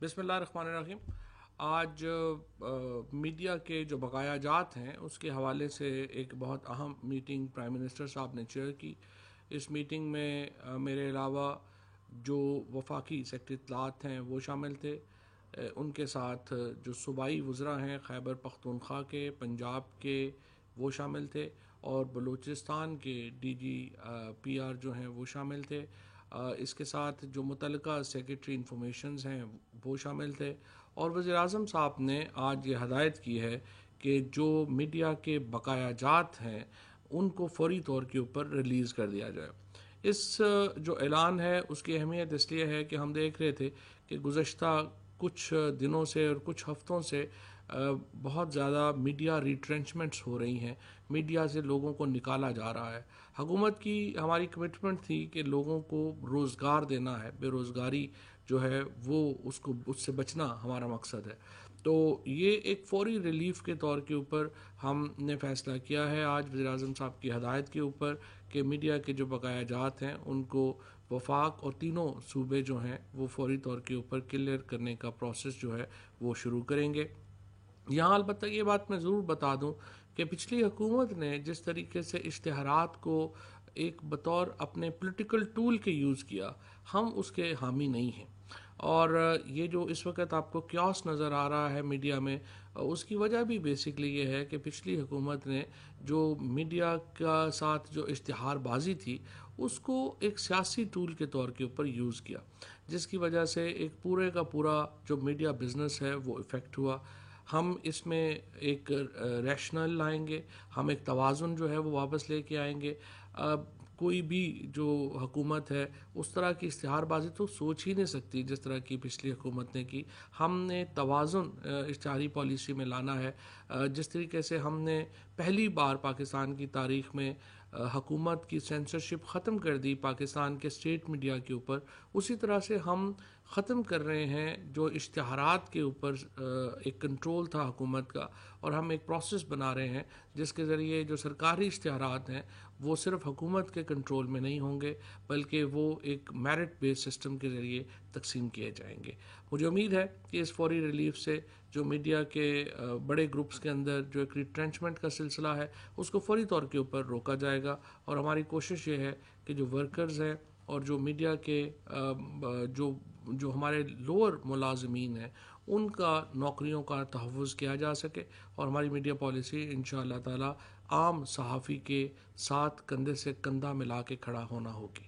بسم اللہ الرحمن الرحیم۔ آج میڈیا کے جو بقایا جات ہیں اس کے حوالے سے ایک بہت اہم میٹنگ پرائم منسٹر صاحب نے چیئر کی۔ اس میٹنگ میں میرے علاوہ جو وفاقی سیکرٹری اطلاعات ہیں وہ شامل تھے، ان کے ساتھ جو صوبائی وزراء ہیں خیبر پختونخوا کے، پنجاب کے، وہ شامل تھے، اور بلوچستان کے ڈی جی پی آر جو ہیں وہ شامل تھے۔ اس کے ساتھ جو متعلقہ سیکرٹری انفارمیشنز ہیں وہ شامل تھے، اور وزیر اعظم صاحب نے آج یہ ہدایت کی ہے کہ جو میڈیا کے بقایا جات ہیں ان کو فوری طور کے اوپر ریلیز کر دیا جائے۔ اس جو اعلان ہے اس کی اہمیت اس لیے ہے کہ ہم دیکھ رہے تھے کہ گزشتہ کچھ دنوں سے اور کچھ ہفتوں سے بہت زیادہ میڈیا ریٹرنچمنٹس ہو رہی ہیں، میڈیا سے لوگوں کو نکالا جا رہا ہے۔ حکومت کی ہماری کمٹمنٹ تھی کہ لوگوں کو روزگار دینا ہے، بے روزگاری جو ہے وہ اس سے بچنا ہمارا مقصد ہے۔ تو یہ ایک فوری ریلیف کے طور کے اوپر ہم نے فیصلہ کیا ہے آج وزیر اعظم صاحب کی ہدایت کے اوپر کہ میڈیا کے جو بقایا جات ہیں ان کو وفاق اور تینوں صوبے جو ہیں وہ فوری طور کے اوپر کلیئر کرنے کا پروسیس جو ہے وہ شروع کریں گے۔ یہاں البتہ یہ بات میں ضرور بتا دوں کہ پچھلی حکومت نے جس طریقے سے اشتہارات کو ایک بطور اپنے پولیٹیکل ٹول کے یوز کیا، ہم اس کے حامی نہیں ہیں۔ اور یہ جو اس وقت آپ کو کیوس نظر آ رہا ہے میڈیا میں، اس کی وجہ بھی بیسکلی یہ ہے کہ پچھلی حکومت نے جو میڈیا کا ساتھ جو اشتہار بازی تھی اس کو ایک سیاسی ٹول کے طور کے اوپر یوز کیا، جس کی وجہ سے ایک پورے کا پورا جو میڈیا بزنس ہے وہ افیکٹ ہوا۔ ہم اس میں ایک ریشنل لائیں گے، ہم ایک توازن جو ہے وہ واپس لے کے آئیں گے۔ کوئی بھی جو حکومت ہے اس طرح کی اشتہار بازی تو سوچ ہی نہیں سکتی جس طرح کی پچھلی حکومت نے کی۔ ہم نے توازن اشتہاری پالیسی میں لانا ہے۔ جس طریقے سے ہم نے پہلی بار پاکستان کی تاریخ میں حکومت کی سینسرشپ ختم کر دی پاکستان کے اسٹیٹ میڈیا کے اوپر، اسی طرح سے ہم ختم کر رہے ہیں جو اشتہارات کے اوپر ایک کنٹرول تھا حکومت کا، اور ہم ایک پروسیس بنا رہے ہیں جس کے ذریعے جو سرکاری اشتہارات ہیں وہ صرف حکومت کے کنٹرول میں نہیں ہوں گے بلکہ وہ ایک میرٹ بیس سسٹم کے ذریعے تقسیم کیے جائیں گے۔ مجھے امید ہے کہ اس فوری ریلیف سے جو میڈیا کے بڑے گروپس کے اندر جو ایک ریٹرنچمنٹ کا سلسلہ ہے اس کو فوری طور کے اوپر روکا جائے گا، اور ہماری کوشش یہ ہے کہ جو ورکرز ہیں اور جو میڈیا کے جو ہمارے لوور ملازمین ہیں ان کا نوکریوں کا تحفظ کیا جا سکے، اور ہماری میڈیا پالیسی انشاءاللہ تعالی عام صحافی کے ساتھ کندھے سے کندھا ملا کے کھڑا ہونا ہوگی۔